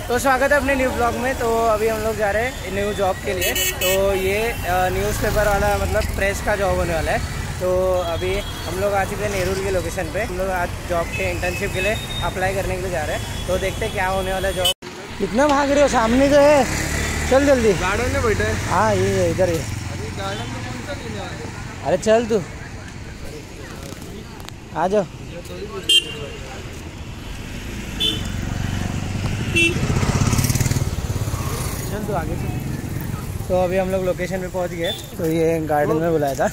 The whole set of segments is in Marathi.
तो स्वागत है अपने न्यू ब्लॉग में। तो अभी हम लोग जा रहे हैं न्यू जॉब के लिए। तो ये न्यूज़पेपर वाला मतलब प्रेस का जॉब होने वाला है। तो अभी हम लोग आ चुके हैं नेहरू के लोकेशन पे। हम लोग आज जॉब के इंटर्नशिप के लिए अप्लाई करने के लिए जा रहे हैं। तो देखते हैं क्या होने वाला है जॉब। कितना भाग रहे हो? सामने जो है, चल जल्दी। गार्डन में बैठे। हाँ ये इधर ही। अरे चल तू आ जाओ। चल तू आगे से। तो अभी हम लोग लोकेशन पे पहुंच गए। तो ये गार्डन में बुलाया था,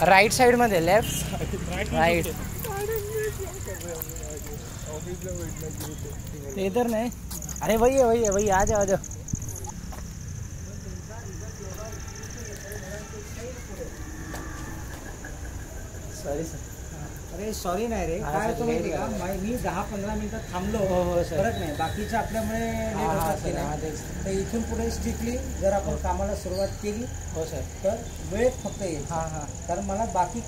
राइट साइड में, लेफ्ट राइट। इधर नहीं, अरे वही है वही है वही। आ जाओ आ जाओ। Sorry sir. अरे सॉरी नाही रे, काय होतं माहिती का, मी 10-15 मिनिटं थांबलो, फरक नाही, बाकीचं आपल्यामुळे तर इथून पुढे स्ट्रिक्टली जर आपण कामाला सुरुवात केली हो सर तर वेळेत फक्त येईल। कारण मला बाकी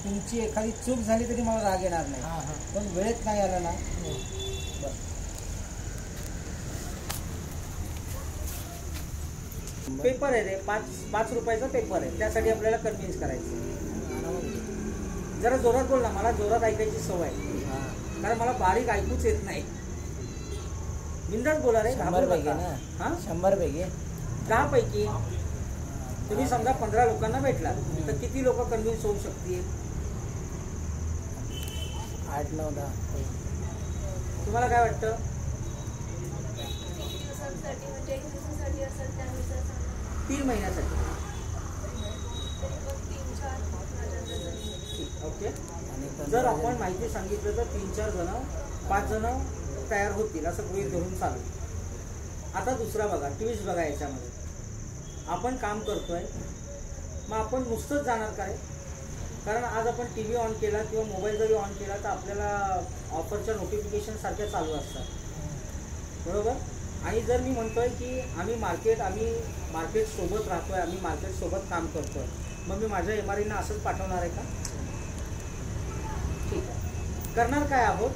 तुमची एखादी चूक झाली तरी मला राग येणार नाही, पण वेळेत नाही आला ना बस। पेपर आहे रे, 5 रुपयाचा पेपर आहे, त्यासाठी आपल्याला कन्व्हिन्स करायचं। जरा जोरात बोल ना, मला जोरात ऐकायची सवय आहे, कारण मला बारीक ऐकूच येत नाही। बिंदास बोला रे। 100 पैकी ना? हां 100 पैकी 10 पैकी तुम्ही समजा 15 लोकांना भेटला तर किती लोक कन्व्हिन्स होऊ शकतील? 8-9-10। तुम्हाला काय वाटतं? 3 महिन्यासाठी ओके। जर आपण माहिती सांगितलं तर 3-4 जण 5 जण तयार होतील असं गृहीत धरून चालू। आता दुसरा बघा, ट्विस्ट बघा याच्यामध्ये, आपण काम करतोय मग आपण नुसतंच जाणार काय? कारण आज आपण टी व्ही ऑन केला किंवा मोबाईल जरी ऑन केला तर आपल्याला ऑफरच्या नोटिफिकेशन सारख्या चालू असतात, बरोबर? आणि जर मी म्हणतोय की आम्ही मार्केट सोबत राहतोय, आम्ही मार्केट सोबत काम करतोय, मग मी माझ्या एमआरईना असंच पाठवणार आहे का? ठीक आहे, करणार काय आहोत?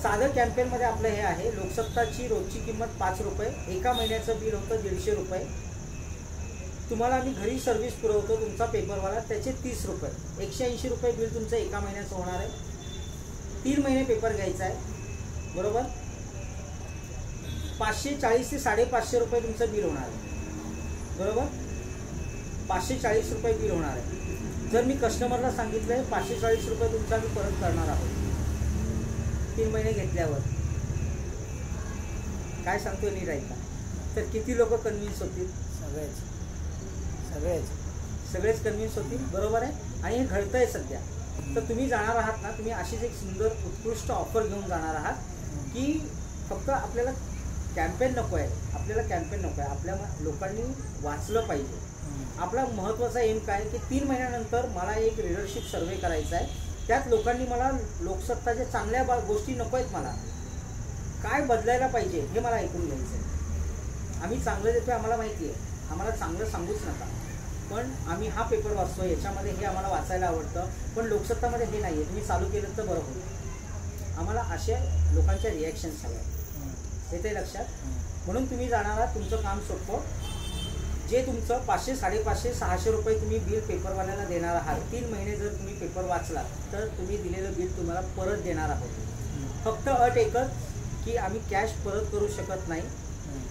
साधं कॅम्पेनमध्ये आपलं हे आहे, लोकसत्ताची रोजची किंमत 5 रुपये, एका महिन्याचं बिल होतं 150 रुपये, तुम्हाला आम्ही घरी सर्व्हिस पुरवतो तुमचा पेपरवाला, त्याचे 30 रुपये, 180 रुपये बिल तुमचं एका महिन्याचं होणार आहे। 3 महिने पेपर घ्यायचा आहे, बरोबर? 540 ते 550 रुपये तुमचं बिल होणार आहे, बरोबर? 540 रुपये बिल होणार आहे। जर मी कस्टमरला सांगितलंय 540 रुपये तुमचा आम्ही परत करणार आहोत 3 महिने घेतल्यावर, काय सांगतोय नीट ऐका, तर किती लोक कन्व्हिन्स होतील? सगळेच कन्व्हिन्स होतील, बरोबर आहे? आणि हे घडतंय सध्या। तर तुम्ही जाणार आहात ना, तुम्ही अशीच एक सुंदर उत्कृष्ट ऑफर घेऊन जाणार आहात की फक्त आपल्याला कॅम्पेन नको आहे, आपल्या लोकांनी वाचलं पाहिजे। आपला महत्त्वाचा एम काय की 3 महिन्यानंतर मला एक रीडरशिप सर्वे करायचा आहे, त्यात लोकांनी मला लोकसत्ताच्या चांगल्या गोष्टी नको आहेत, मला काय बदलायला पाहिजे हे मला ऐकून घ्यायचं आहे। आम्ही चांगलं देतोय, आम्हाला माहिती आहे, आम्हाला चांगलं सांगूच नका, पण आम्ही हा पेपर वाचतोय, याच्यामध्ये हे आम्हाला वाचायला आवडतं, पण लोकसत्तामध्ये हे नाही आहे, तुम्ही चालू केलं तर बरं होईल। आम्हाला अशा लोकांच्या रिॲक्शन्स हव्या, येते लक्षात? म्हणून तुम्ही जाणार आहात, तुमचं काम सोपं, जे तुमचं 500, 550, 600 रुपये तुम्ही बिल पेपरवाल्याला देणार आहात, 3 महिने जर तुम्ही पेपर वाचला तर तुम्ही दिलेलं बिल तुम्हाला परत देणार आहोत। फक्त अट एकच की आम्ही कॅश परत करू शकत नाही।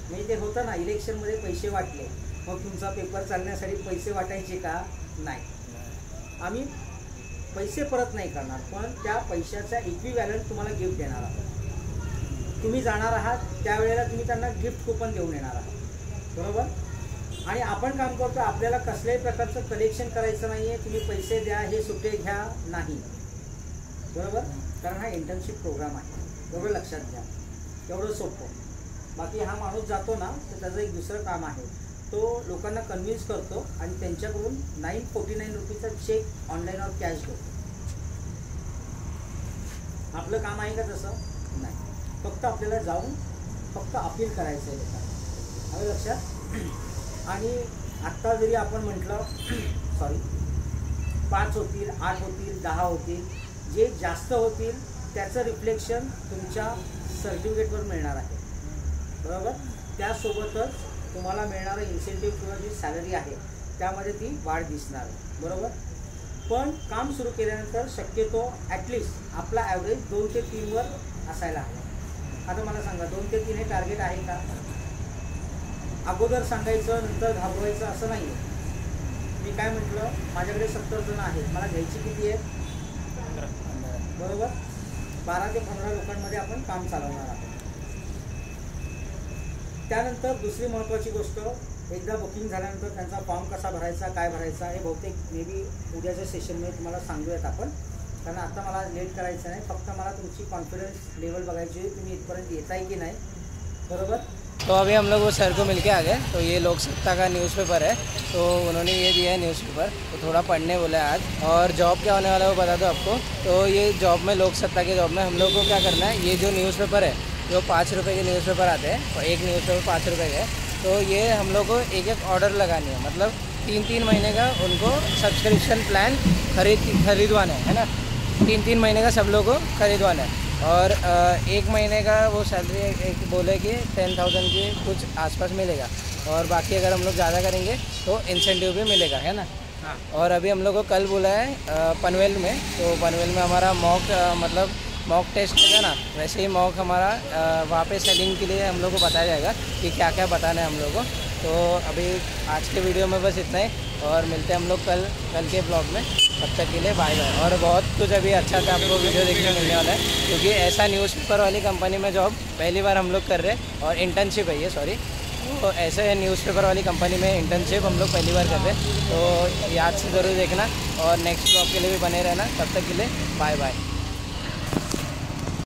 म्हणजे ते होतं ना, इलेक्शनमध्ये पैसे वाटले, मग तुमचा पेपर चालण्यासाठी पैसे वाटायचे का? नाही, आम्ही पैसे परत नाही करणार, पण त्या पैशाचा इक्विव्हॅलंट तुम्हाला गिफ्ट देणार आहोत। तुम्ही जाणार आहात त्यावेळेला तुम्ही त्यांना गिफ्ट कुपन देऊन येणार आहात, बरोबर? आणि आपण काम करतो, आपल्याला कसल्याही प्रकारचं कलेक्शन करायचं नाही आहे, तुम्ही पैसे द्या, हे सुटे घ्या नाही, बरोबर? कारण हा इंटर्नशिप प्रोग्राम आहे, बरोबर? लक्षात घ्या, एवढं सोपं। बाकी हा माणूस जातो ना, तर त्याचं एक दुसरं काम आहे, तो लोकांना कन्व्हिन्स करतो आणि त्यांच्याकडून 949 रुपीचा चेक ऑनलाईनवर कॅश घेतो। आपलं काम आहे का तसं? नाही, फक्त आपल्याला जाऊन फक्त अपील करायचं आहे लोकांना, आलं लक्षात? आणि आत्ता जरी आपण म्हटलं 5 होतील, 8 होतील, 10 होतील, जे जास्त होतील त्याचं रिफ्लेक्शन तुमच्या सर्टिफिकेटवर मिळणार आहे। बरोबर. त्यासोबतच तुम्हाला मिळणारं इन्सेंटिव्ह किंवा जी सॅलरी आहे त्यामध्ये ती वाढ दिसणार आहे, बरोबर. पण काम सुरू केल्यानंतर शक्यतो ॲटलिस्ट आपला ॲव्हरेज 2 ते 3 वर असायला हवा. आता मला सांगा 2 ते 3 हे टार्गेट आहे का? अगोदर सांगायचं नंतर घाबरवायचं असं नाही आहे. मी काय म्हटलं, माझ्याकडे 70 जण आहेत, मला घ्यायची किती आहे? 15, बरोबर. 12 ते 15 लोकांमध्ये आपण काम चालवणार आहोत. त्यानंतर दुसरी महत्त्वाची गोष्ट, एकदा बुकिंग झाल्यानंतर त्यांचा फॉर्म कसा भरायचा, काय भरायचा, हे बहुतेक मे बी उद्याच्या सेशनमध्ये तुम्हाला सांगूयात आपण, कारण आता मला लेट करायचं नाही. फक्त मला तुमची कॉन्फिडन्स लेवल बघायची आहे, तुम्ही इथपर्यंत येताय की नाही, बरोबर. तो अभी हम लोग वो सर को मिलके आ गए. तो ये लोक सत्ता का न्यूज़पेपर है, तो उन्होंने ये दिया है न्यूज़पेपर, तो थोड़ा पढ़ने बोला है आज. और जॉब क्या होने वाला है वो बता दो आपको. तो ये जॉब में, लोक सत्ता के जॉब में हम लोग को क्या करना है, ये जो न्यूज़पेपर है, जो 5 रुपये के न्यूज़पेपर आते हैं, और एक न्यूज़पेपर 5 रुपये के, तो ये हम लोग को एक एक ऑर्डर लगानी है. मतलब 3-3 महीने का उनको सब्सक्रिप्शन प्लान खरीदवाना है ना. 3-3 महीने का सब लोग को खरीदवाना है. और 1 महीने का वो सैलरी एक बोले कि 10,000 के कुछ आसपास मिलेगा. और बाकी अगर हम लोग ज़्यादा करेंगे तो इंसेंटिव भी मिलेगा, है ना. हाँ. और अभी हम लोग को कल बोला है पनवेल में. तो पनवेल में हमारा मॉक टेस्ट है ना, वैसे ही मॉक हमारा वहाँ पे सेलिंग के लिए हम लोग को बताया जाएगा कि क्या क्या बताना है हम लोग को. तो अभी आज के वीडियो में बस इतना ही, और मिलते हैं हम लोग कल के ब्लॉग में. तब तक के लिए बाय बाय. और बहुत कुछ अभी अच्छा आपको वीडियो देखने को मिलने वाला है, क्योंकि ऐसा न्यूज़पेपर वाली कंपनी में जॉब पहली बार हम लोग कर रहे हैं. और इंटर्नशिप है ये, सॉरी. तो ऐसे न्यूज़पेपर वाली कंपनी में इंटर्नशिप हम लोग पहली बार कर रहे हैं. तो याद से ज़रूर देखना, और नेक्स्ट ब्लॉग के लिए भी बने रहना. तब तक के लिए बाय बाय.